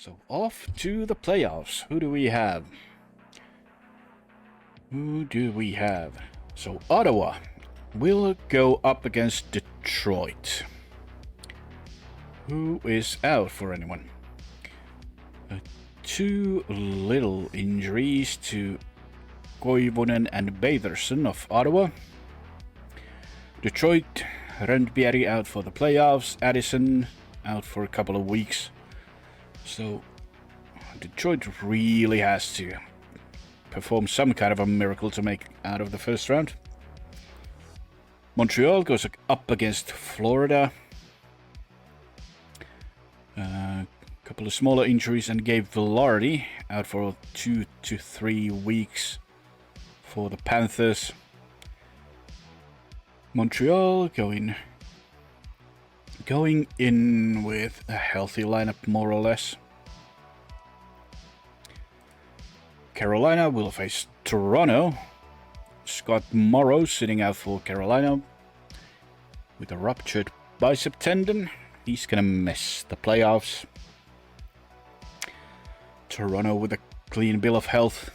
So off to the playoffs. Who do we have? So Ottawa will go up against Detroit. Who is out for anyone? Two little injuries to Koivunen and Batherson of Ottawa. Detroit, Rönnbjerg out for the playoffs. Addison out for a couple of weeks. So Detroit really has to perform some kind of a miracle to make out of the first round. Montreal goes up against Florida. Couple of smaller injuries, and Gabe Vilardi out for 2 to 3 weeks for the Panthers. Montreal going in with a healthy lineup, more or less. Carolina will face Toronto. Scott Morrow sitting out for Carolina with a ruptured bicep tendon. He's gonna miss the playoffs. Toronto with a clean bill of health.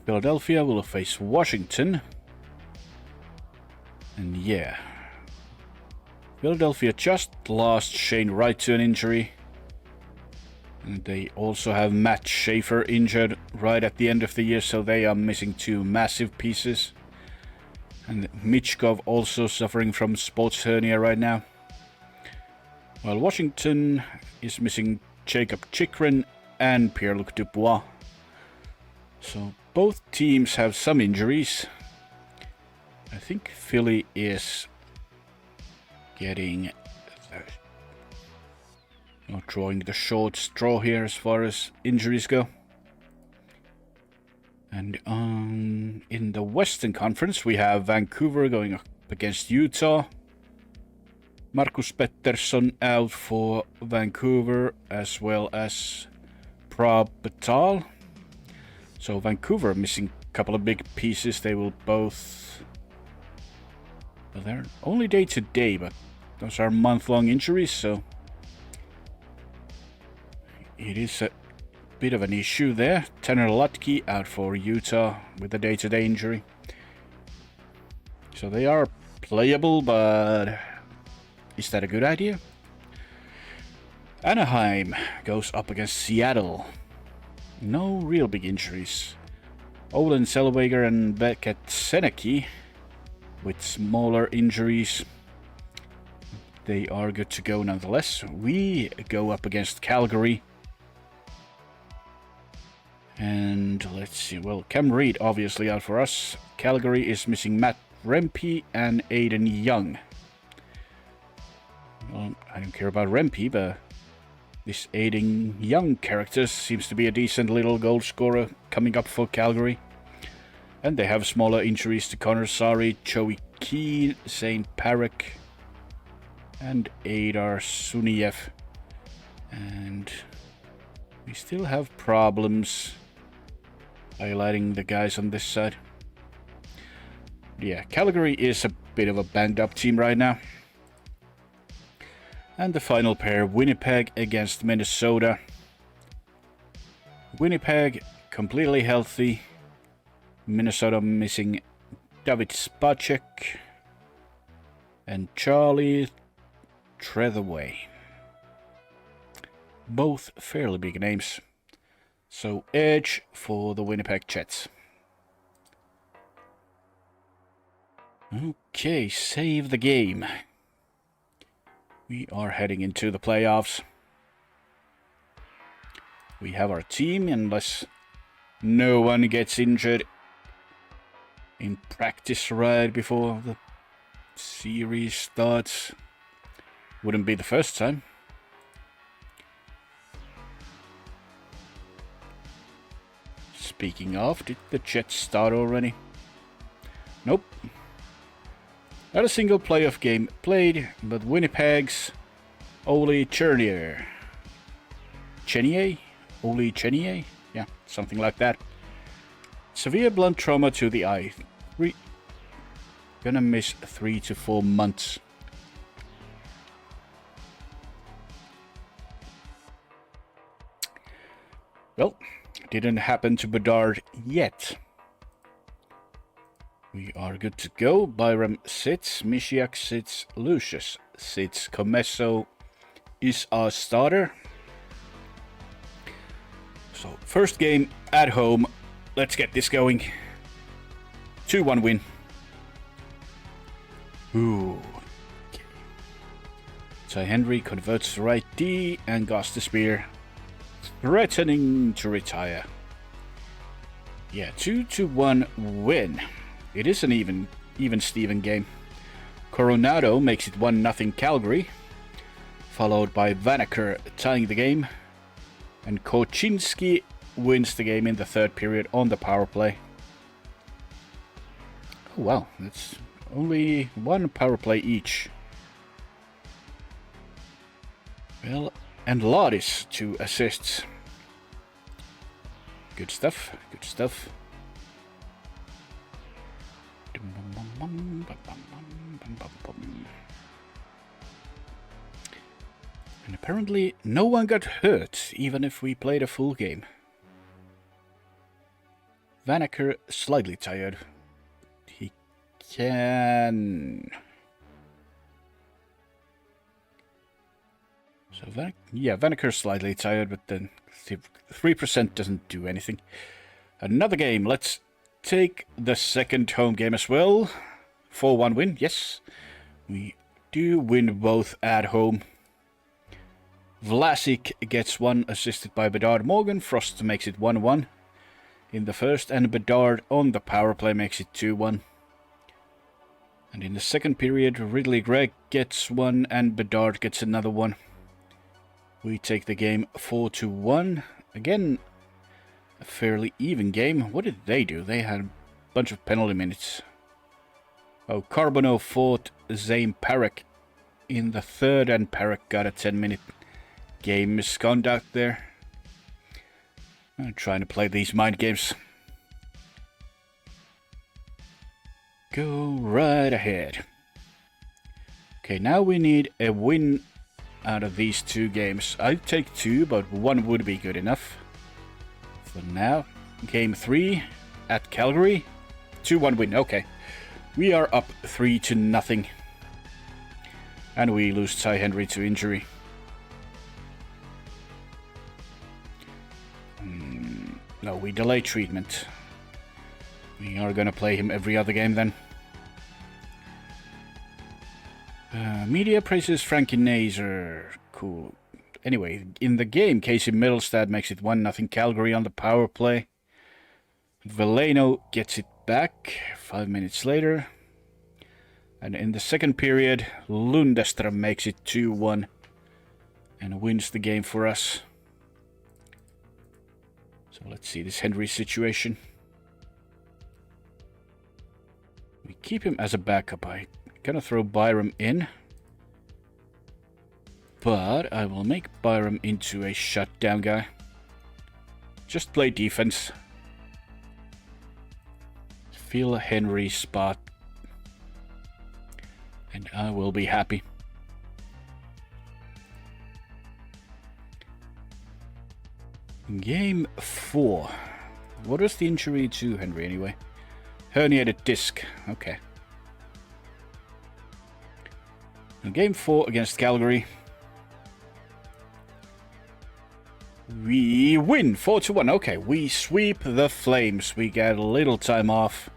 Philadelphia will face Washington. And yeah, Philadelphia just lost Shane Wright to an injury. And they also have Matt Schaefer injured right at the end of the year, so they are missing two massive pieces. And Michkov also suffering from sports hernia right now. While Washington is missing Jacob Chikrin and Pierre-Luc Dubois. So both teams have some injuries. I think Philly is getting drawing the short straw here as far as injuries go. And in the Western Conference we have Vancouver going up against Utah. Marcus Pettersson out for Vancouver, as well as Prab Patel. So Vancouver missing a couple of big pieces. They will both... Well, they're only day to day, but those are month-long injuries, so it is a bit of an issue there. Tanner Lutke out for Utah with a day-to-day injury. So they are playable, but is that a good idea? Anaheim goes up against Seattle. No real big injuries. Olin Zellweger and Beckett Senecki with smaller injuries. They are good to go nonetheless. We go up against Calgary. And let's see, well, Cam Reed obviously out for us. Calgary is missing Matt Rempe and Aiden Young. Well, I don't care about Rempe, but this Aiden Young character seems to be a decent little goal scorer coming up for Calgary. And they have smaller injuries to Connor Sari, Joey Keane, Zane Parek, and Adar Suniev. And we still have problems highlighting the guys on this side. Yeah, Calgary is a bit of a banged up team right now. And the final pair, Winnipeg against Minnesota. Winnipeg completely healthy. Minnesota missing David Spacek and Charlie Trethewey. Both fairly big names. So edge for the Winnipeg Jets. Okay, save the game. We are heading into the playoffs. We have our team, unless no one gets injured in practice right before the series starts. Wouldn't be the first time. Speaking of, did the Jets start already? Nope. Not a single playoff game played, but Winnipeg's Oli Chernier. Oli Chenier? Yeah, something like that. Severe blunt trauma to the eye. Gonna miss 3 to 4 months. Well, didn't happen to Bedard yet. We are good to go. Byram sits, Mishiak sits, Lucius sits. Comesso is our starter. So, first game at home. Let's get this going. 2-1 win. Ooh. Okay. Ty Henry converts to right D and Gus the Spear, threatening to retire. Yeah, 2-1 win. It is an even Steven game. Coronado makes it 1-0 Calgary, followed by Vanacker tying the game, and Kocinski wins the game in the third period on the power play. Oh wow, that's only one power play each. Well, and Lodis 2 assists. Good stuff, good stuff. And apparently no one got hurt, even if we played a full game. Vanacker slightly tired. He can... So Vanacker slightly tired, but then 3% doesn't do anything. Another game. Let's take the second home game as well. 4-1 win. Yes, we do win both at home. Vlasic gets 1 assisted by Bedard. Morgan Frost makes it 1-1 in the first, and Bedard on the power play makes it 2-1. And in the second period, Ridley Gregg gets 1 and Bedard gets another 1. We take the game 4-1. Again, a fairly even game. What did they do? They had a bunch of penalty minutes. Oh, Carbono fought Zane Parek in the third, and Parek got a 10-minute game misconduct there. I'm trying to play these mind games. Go right ahead. Okay, now we need a win out of these 2 games. I'd take 2, but 1 would be good enough. For now, game 3 at Calgary. 2-1 win, okay. We are up 3-0. And we lose Ty Henry to injury. No, we delay treatment. We are gonna play him every other game then. Media praises Frankie Nazer. Cool. Anyway, in the game, Casey Middlestad makes it 1-0 Calgary on the power play. Veleno gets it back 5 minutes later. And in the second period, Lundestrom makes it 2-1 and wins the game for us. So let's see this Henry situation. We keep him as a backup. I'm gonna throw Byram in. But I will make Byram into a shutdown guy. Just play defense. Fill Henry's spot. And I will be happy. Game 4. What was the injury to Henry anyway? Herniated disc. Okay. In game 4 against Calgary, we win 4-1. Okay, we sweep the Flames. We get a little time off,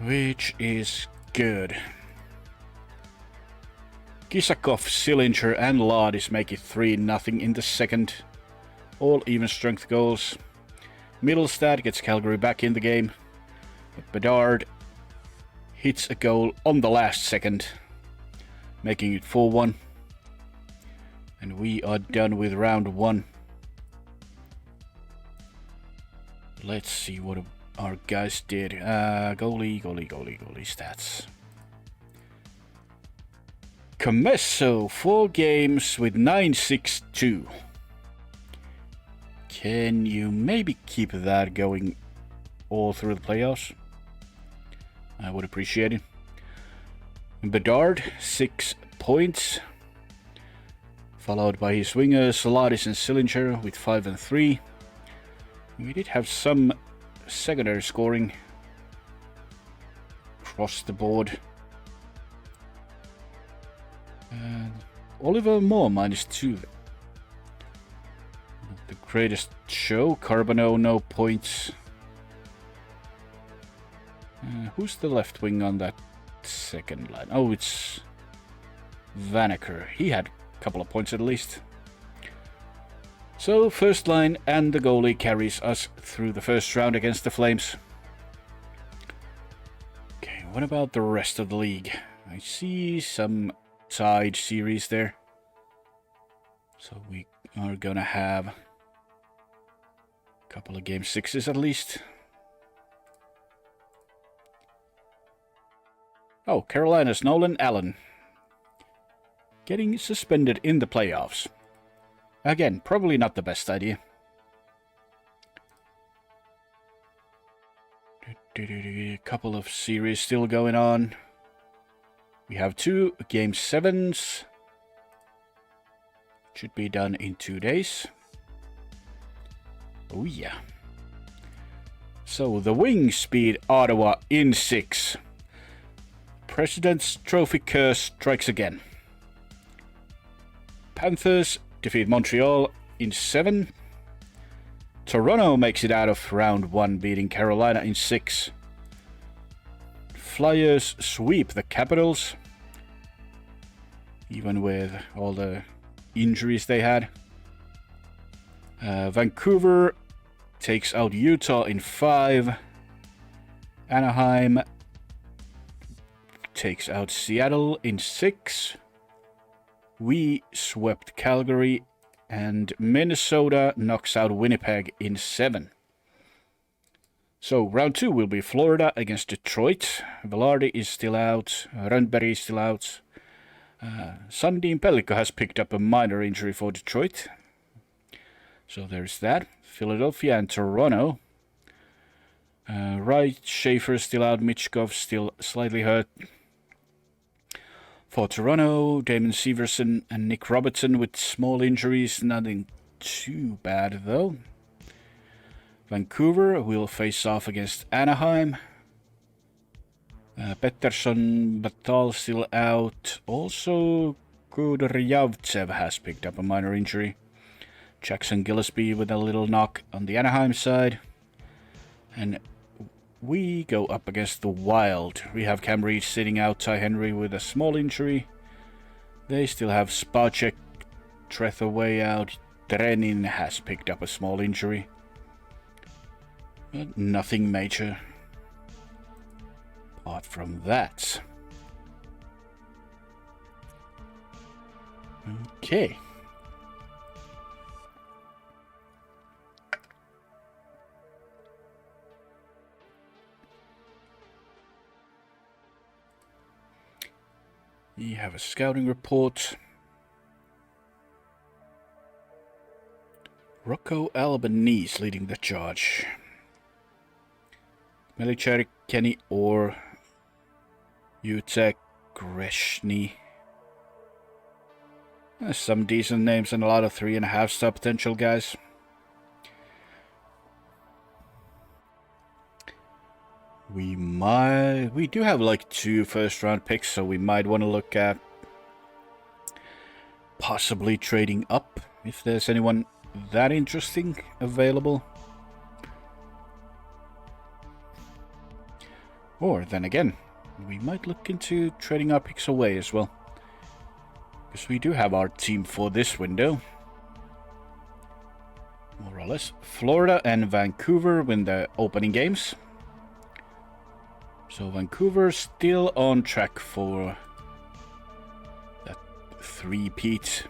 which is good. Kisakov, Sillinger, and Lodis make it 3-0 in the second. All even strength goals. Middlestad gets Calgary back in the game. But Bedard hits a goal on the last second, making it 4-1. And we are done with round 1. Let's see what our guys did. Goalie stats. Comesso, 4 games with 9-6-2. Can you maybe keep that going all through the playoffs? I would appreciate it. Bedard, 6 points. followed by his wingers Ladis and Sillinger with 5 and 3. We did have some secondary scoring across the board. Oliver Moore -2. Not the greatest show. Carbonneau, no points. Who's the left wing on that second line? Oh, it's Vanacker. He had a couple of points at least. So, first line and the goalie carries us through the first round against the Flames. Okay, what about the rest of the league? I see some tied series there. So we are gonna have a couple of game 6s at least. Oh, Carolina's Nolan Allen getting suspended in the playoffs. Again, probably not the best idea. A couple of series still going on. We have 2 game 7s. Should be done in 2 days. Oh yeah. So the Wings beat Ottawa in 6. President's Trophy curse strikes again. Panthers defeat Montreal in 7. Toronto makes it out of round 1, beating Carolina in 6. Flyers sweep the Capitals, even with all the injuries they had. Vancouver takes out Utah in 5. Anaheim takes out Seattle in 6. We swept Calgary, and Minnesota knocks out Winnipeg in 7. So round 2 will be Florida against Detroit. Velarde is still out. Rönnberg is still out. Sandin Pellikka has picked up a minor injury for Detroit. So there's that. Philadelphia and Toronto. Wright, Schaefer still out. Michkov still slightly hurt. For Toronto, Damon Severson and Nick Robertson with small injuries. Nothing too bad though. Vancouver will face off against Anaheim. Pettersson, Batal still out. Also, Kudrajavtsev has picked up a minor injury. Jackson Gillespie with a little knock on the Anaheim side. And we go up against the Wild. We have Cam Reed sitting out, Ty Henry with a small injury. They still have Spacek, Trethaway out. Trenin has picked up a small injury. But nothing major. Apart from that. Okay. We have a scouting report. Rocco Albanese leading the charge. Melichar, Kenny Orr, Utek, Greshny. Some decent names and a lot of 3.5 star potential guys. We do have like 2 first round picks, so we might want to look at possibly trading up if there's anyone that interesting available. Or then again, we might look into trading our picks away as well. Because we do have our team for this window. More or less. Florida and Vancouver win the opening games. So Vancouver still on track for that 3-peat.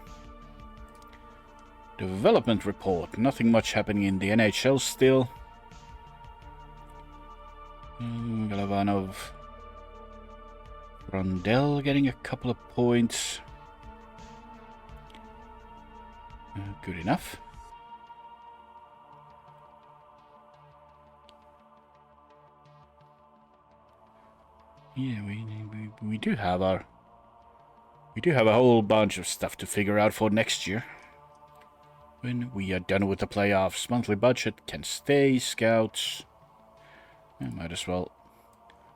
Development report. Nothing much happening in the NHL still. Galvanov. Rondell getting a couple of points. Good enough. Yeah, we do have our We do have a whole bunch of stuff to figure out for next year. When we are done with the playoffs, monthly budget can stay, scouts. I might as well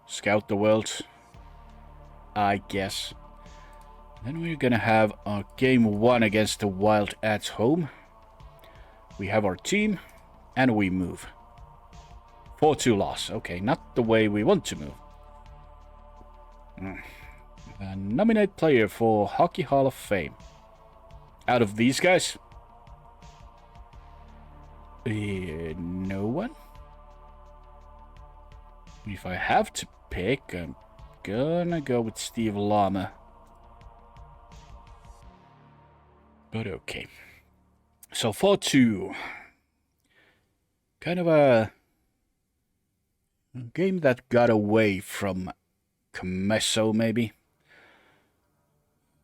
scout the world, I guess. Then we're gonna have our game 1 against the Wild at home. We have our team, and we move. 4-2 loss. Okay, not the way we want to move. Nominate player for Hockey Hall of Fame. Out of these guys? No one? If I have to pick, I'm gonna go with Steve Lama. But okay. So 4-2. Kind of a game that got away from Comesso, maybe.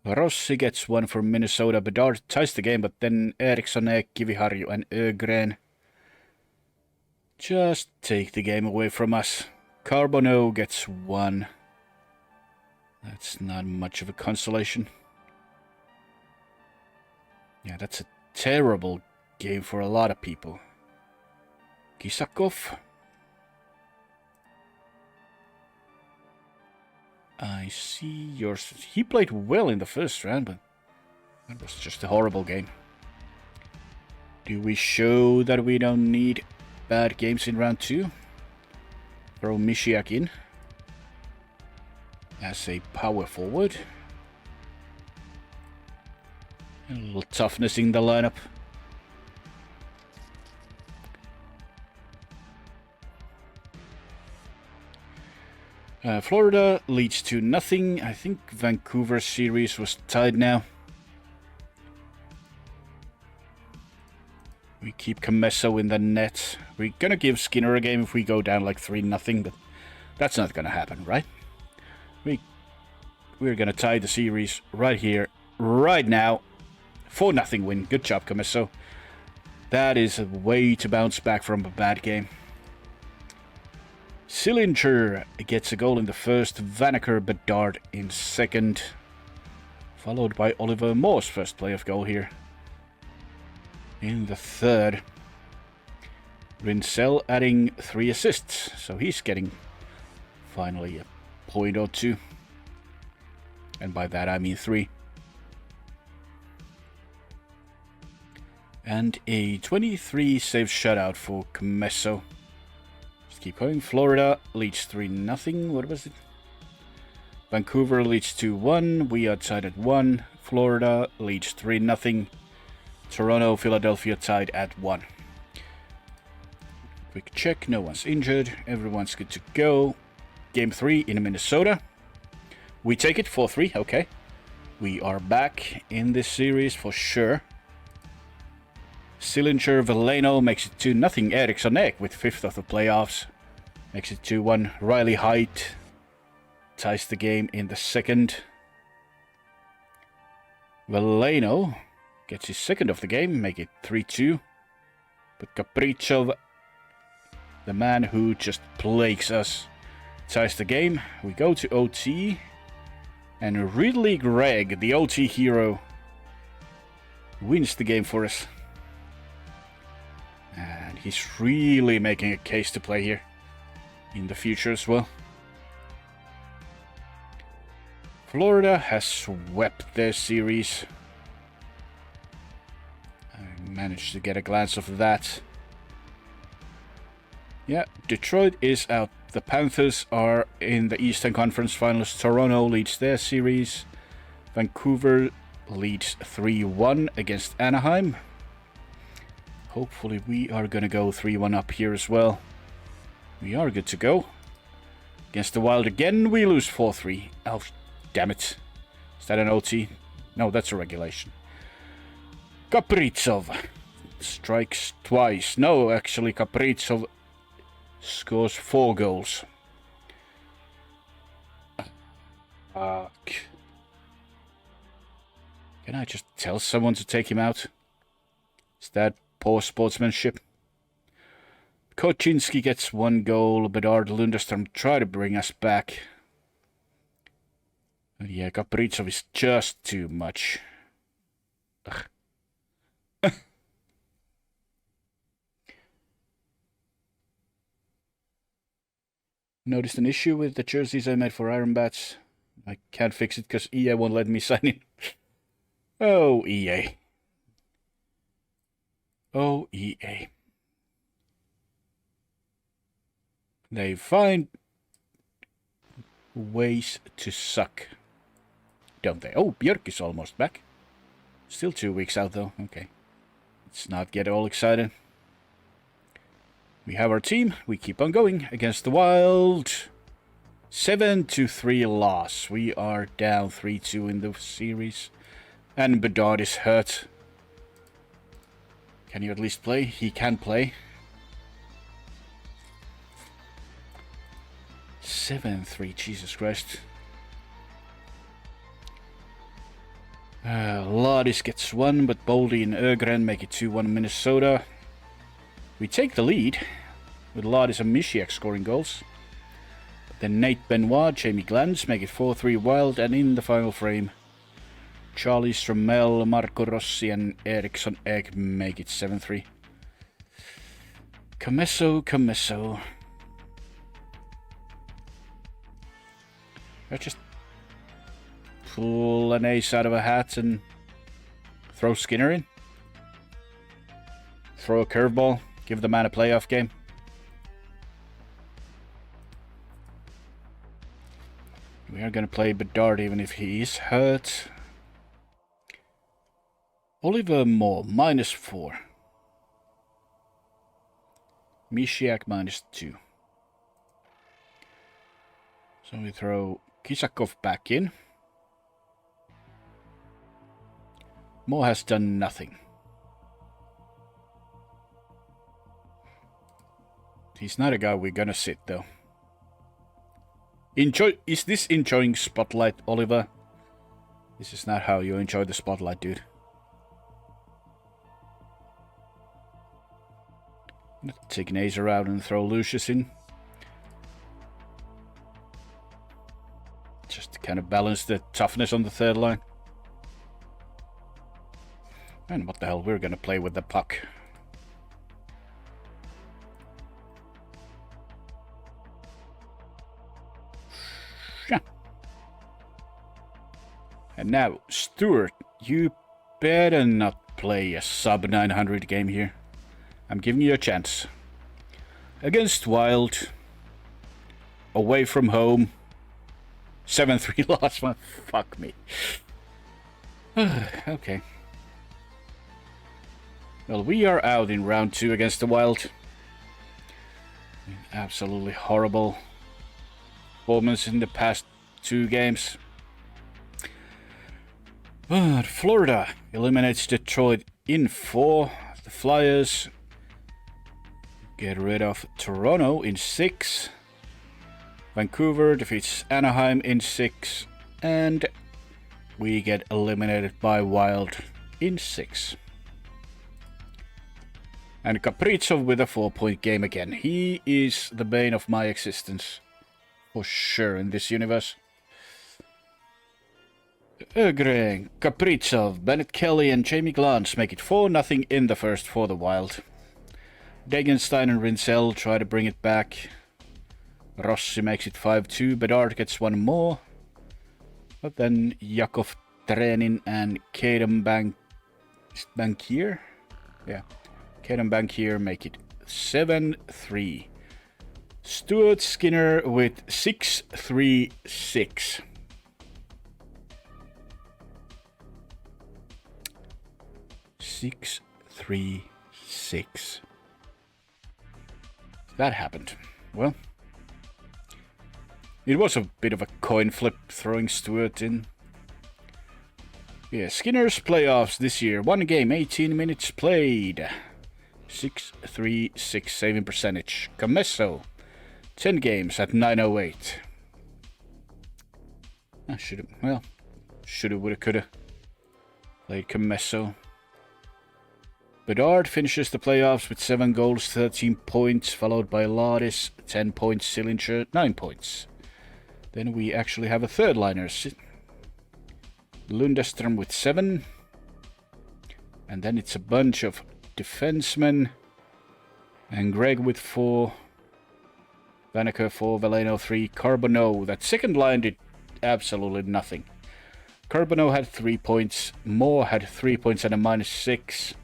Rossi gets one for Minnesota. Bedard ties the game, but then Eriksson, Kiviharju, and Ögren just take the game away from us. Carbono gets one. That's not much of a consolation. Yeah, that's a terrible game for a lot of people. Kisakov. I see yours. He played well in the first round, but that was just a horrible game. Do we show that we don't need bad games in round 2? Throw Mishiak in as a power forward. A little toughness in the lineup. Florida leads 2-0. I think Vancouver's series was tied now. We keep Comesso in the net. We're gonna give Skinner a game if we go down like 3-0, but that's not gonna happen, right? We're gonna tie the series right here, right now. 4-0 win. Good job, Comesso. That is a way to bounce back from a bad game. Sillinger gets a goal in the first, Vanacker, Bedard in second, followed by Oliver Moore's first playoff goal here. In the third, Rinsell adding 3 assists, so he's getting finally a point or 2. And by that I mean 3. And a 23 save shutout for Comesso. Keep going. Florida leads 3-0. What was it? Vancouver leads 2-1. We are tied at 1. Florida leads 3-0. Toronto, Philadelphia tied at 1. Quick check. No one's injured. Everyone's good to go. Game 3 in Minnesota. We take it 4-3. Okay. We are back in this series for sure. Sillinger, Veleno makes it 2-0. Eriksson with 5th of the playoffs makes it 2-1. Riley Height ties the game in the second. Veleno gets his 2nd of the game, make it 3-2. But Kaprizov, the man who just plagues us, ties the game. We go to OT. And Ridley Gregg, the OT hero, wins the game for us. And he's really making a case to play here in the future as well. Florida has swept their series. I managed to get a glance of that. Yeah, Detroit is out. The Panthers are in the Eastern Conference Finals. Toronto leads their series. Vancouver leads 3-1 against Anaheim. Hopefully we are going to go 3-1 up here as well. We are good to go. Against the Wild again, we lose 4-3. Oh, damn it. Is that an OT? No, that's a regulation. Kaprizov strikes twice. No, actually Kaprizov scores 4 goals. Fuck. Can I just tell someone to take him out? Is that poor sportsmanship? Kocinski gets 1 goal. Bedard, Lundström try to bring us back. But yeah, Kaprizov is just too much. Ugh. Noticed an issue with the jerseys I made for Iron Bats. I can't fix it because EA won't let me sign in. Oh, EA. Oh, EA. They find ways to suck, don't they? Oh, Björk is almost back. Still 2 weeks out, though. Okay. Let's not get all excited. We have our team. We keep on going against the Wild. 7-3 loss. We are down 3-2 in the series. And Bedard is hurt. Can you at least play? He can play. 7-3, Jesus Christ. Ladis gets 1, but Boldy and Ögren make it 2-1 Minnesota. We take the lead, with Ladis and Mishiak scoring goals. But then Nate Benoit, Jamie Glantz make it 4-3 Wild, and in the final frame, Charlie Stromell, Marco Rossi and Eriksson Egg make it 7-3. Comesso. I just pull an ace out of a hat and throw Skinner in. Throw a curveball. Give the man a playoff game. We are going to play Bedard even if he is hurt. Oliver Moore, -4. Mishiak, -2. So we throw Kisakov back in. Moore has done nothing. He's not a guy we're gonna sit, though. Is this enjoying Spotlight, Oliver? This is not how you enjoy the Spotlight, dude. Take Nazer out and throw Lucius in. Just to kind of balance the toughness on the third line. And what the hell, we're gonna play with the puck. And now, Stuart, you better not play a sub-900 game here. I'm giving you a chance. Against Wild. Away from home. 7-3 loss. Well, fuck me. Okay. Well, we are out in round 2 against the Wild. Absolutely horrible performance in the past 2 games. But Florida eliminates Detroit in 4. The Flyers get rid of Toronto in 6. Vancouver defeats Anaheim in 6. And we get eliminated by Wild in 6. And Kaprizov with a 4-point game again. He is the bane of my existence. For sure in this universe. Ögren, Kaprizov, Bennett Kelly and Jamie Glantz make it 4-0 in the first for the Wild. Degenstein and Rinzel try to bring it back. Rossi makes it 5-2. Bedard gets 1 more. But then Yakov Trenin and Kaden Bankier? Yeah. Kaden Bankier make it 7-3. Stuart Skinner with 6-3-6. That happened. Well, it was a bit of a coin flip throwing Stuart in. Yeah, Skinner's playoffs this year. 1 game, 18 minutes played. 6-3-6 saving percentage. Comesso, 10 games at 908. I shoulda, woulda, coulda. Played Comesso. Bedard finishes the playoffs with 7 goals, 13 points, followed by Ladis, 10 points, Sillinger, 9 points. Then we actually have a third liner, Lundestrom with 7. And then it's a bunch of defensemen. And Greg with 4. Vaneker 4, Veleno 3, Carbonneau. That second line did absolutely nothing. Carbonneau had 3 points. Moore had 3 points and a -6.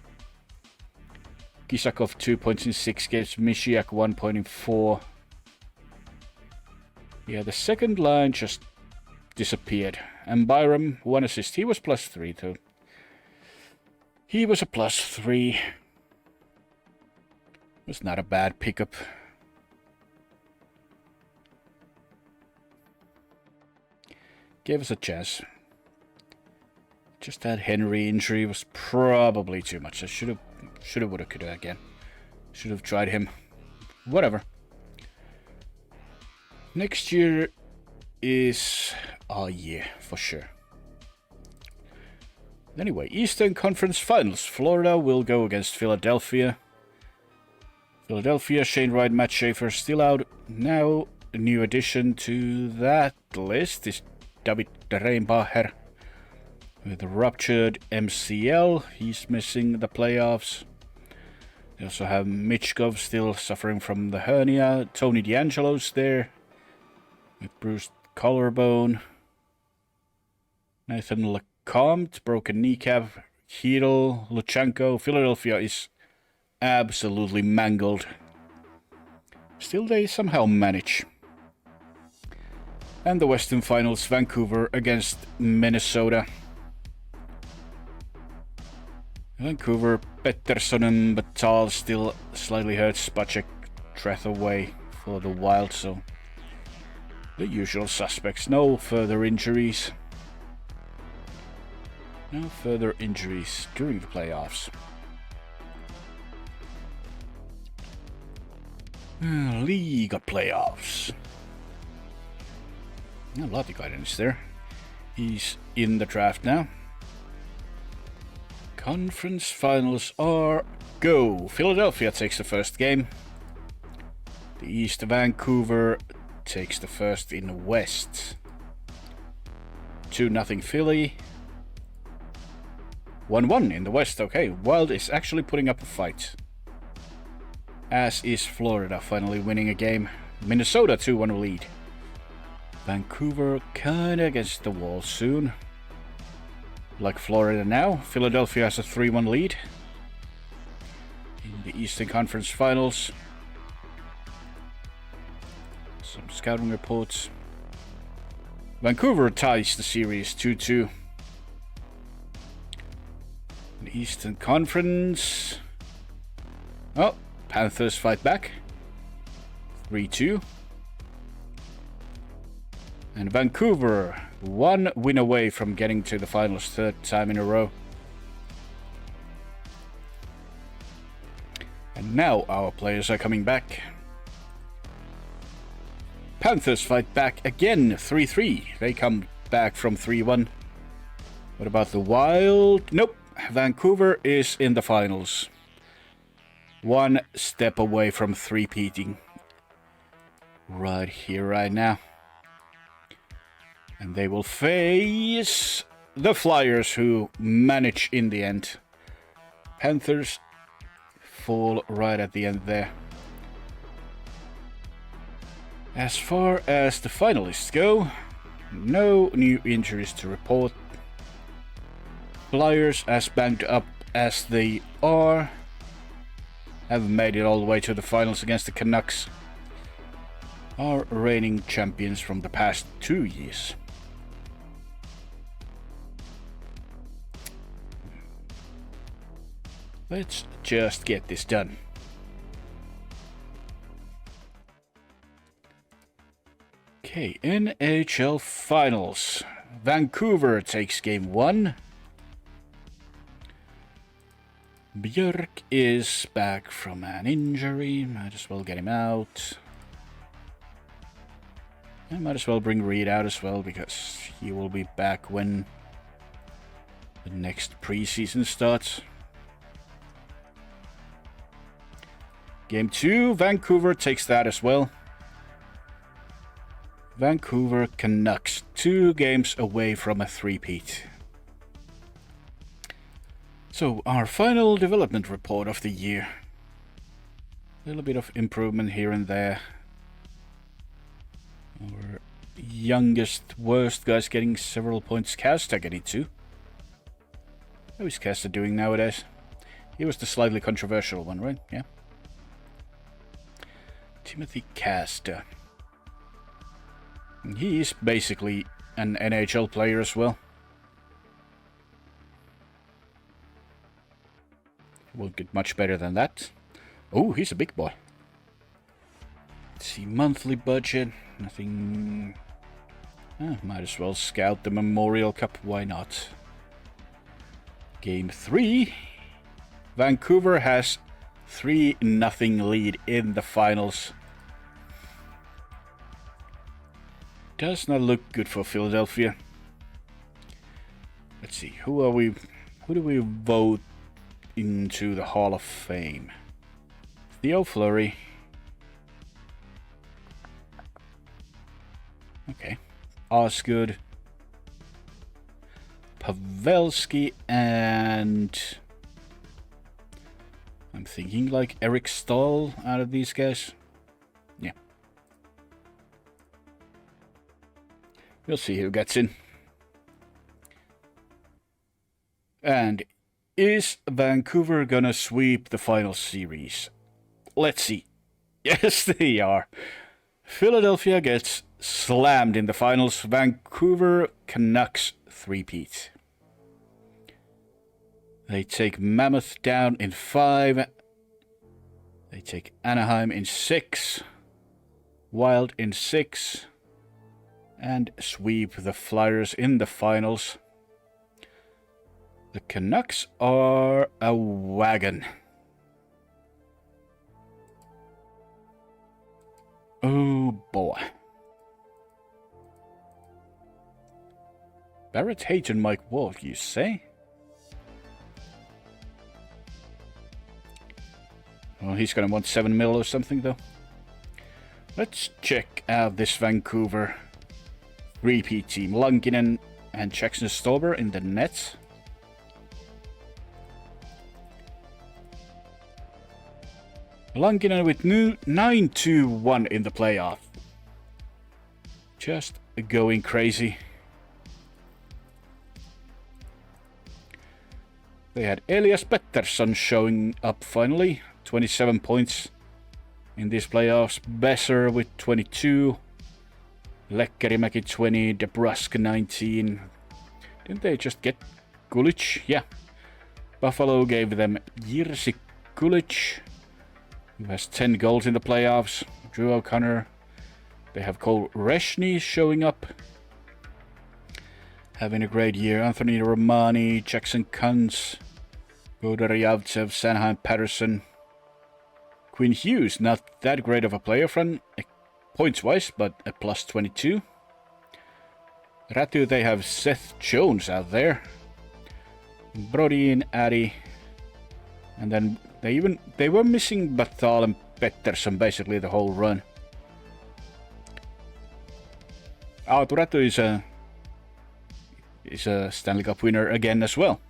Kisakov 2 points in 6 games. Mishiak 1 point in 4. Yeah, the second line just disappeared. And Byram, 1 assist. He was +3 too. He was a +3. Was not a bad pickup. Gave us a chance. Just that Henry injury was probably too much. I should have, would have, could have again. Should have tried him. Whatever. Next year is our year for sure. Anyway, Eastern Conference Finals. Florida will go against Philadelphia. Philadelphia, Shane Wright, Matt Schaefer still out. Now, a new addition to that list is David Reinbacher with a ruptured MCL. He's missing the playoffs. They also have Michkov still suffering from the hernia. Tony DeAngelo's there with bruised collarbone. Nathan Lecomte, broken kneecap. Hedel, Luchanko. Philadelphia is absolutely mangled. Still, they somehow manage. And the Western Finals, Vancouver against Minnesota. Vancouver, Pettersson, Batal still slightly hurt. Spacek, Treth away for the Wild, so the usual suspects. No further injuries. No further injuries during the playoffs. League playoffs. A lot of guidance there. He's in the draft now. Conference finals are go. Philadelphia takes the first game. The East, Vancouver takes the first in the West. 2-0 Philly. 1-1 in the West. Okay, Wild is actually putting up a fight. As is Florida finally winning a game. Minnesota 2-1 lead. Vancouver kinda against the wall soon. Like Florida now. Philadelphia has a 3-1 lead. In the Eastern Conference Finals. Some scouting reports. Vancouver ties the series 2-2. In the Eastern Conference. Oh, Panthers fight back. 3-2. And Vancouver, 1 win away from getting to the finals, 3rd time in a row. And now our players are coming back. Panthers fight back again, 3-3. They come back from 3-1. What about the Wild? Nope. Vancouver is in the finals. 1 step away from three-peating. Right here, right now. And they will face the Flyers, who manage in the end. Panthers fall right at the end there. As far as the finalists go, no new injuries to report. Flyers, as banged up as they are, have made it all the way to the finals against the Canucks, are reigning champions from the past 2 years. Let's just get this done. Okay, NHL Finals. Vancouver takes game 1. Björk is back from an injury. Might as well get him out. I might as well bring Reed out as well, because he will be back when the next preseason starts. Game 2, Vancouver takes that as well. Vancouver Canucks, 2 games away from a three-peat. So, our final development report of the year. A little bit of improvement here and there. Our youngest, worst guy's getting several points. Casta getting 2. How is Casta doing nowadays? He was the slightly controversial one, right? Yeah. Timothy Casta. He is basically an NHL player as well. Won't get much better than that. Oh, he's a big boy. Let's see, monthly budget. Nothing. Might as well scout the Memorial Cup. Why not? Game 3. Vancouver has 3-0 lead in the finals. Does not look good for Philadelphia. Let's see, who do we vote into the Hall of Fame? Theo Fleury. Okay. Osgood. Pavelski, and I'm thinking like Eric Stahl out of these guys. Yeah. We'll see who gets in. And is Vancouver gonna sweep the final series? Let's see. Yes, they are. Philadelphia gets slammed in the finals. Vancouver Canucks three-peat. They take Mammoth down in 5. They take Anaheim in 6. Wild in 6. And sweep the Flyers in the finals. The Canucks are a wagon. Oh boy. Barrett Hayton, Mike Ward, you say? Well, he's gonna want 7 mil or something, though. Let's check out this Vancouver repeat team. Lankinen and Jackson Stauber in the nets. Lankinen with 9-2-1 in the playoff. Just going crazy. They had Elias Pettersson showing up finally. 27 points in these playoffs. Besser with 22. Lekkerimäki 20. DeBrusk 19. Didn't they just get Kulich? Yeah. Buffalo gave them Jirsi Kulich, who has 10 goals in the playoffs. Drew O'Connor. They have Cole Reshny showing up. Having a great year. Anthony Romani, Jackson Kunz, Godar Yavtsev, Sanheim Patterson. Quinn Hughes, not that great of a player from points-wise, but a plus 22. Ratu, they have Seth Jones out there. Brody and Addy. And then they were missing Batal and Pettersson basically the whole run. Aatu Ratu is a Stanley Cup winner again as well.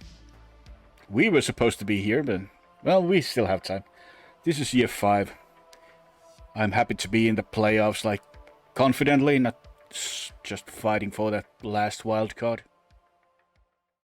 We were supposed to be here, but well, we still have time. This is year 5. I'm happy to be in the playoffs, like confidently, not just fighting for that last wild card.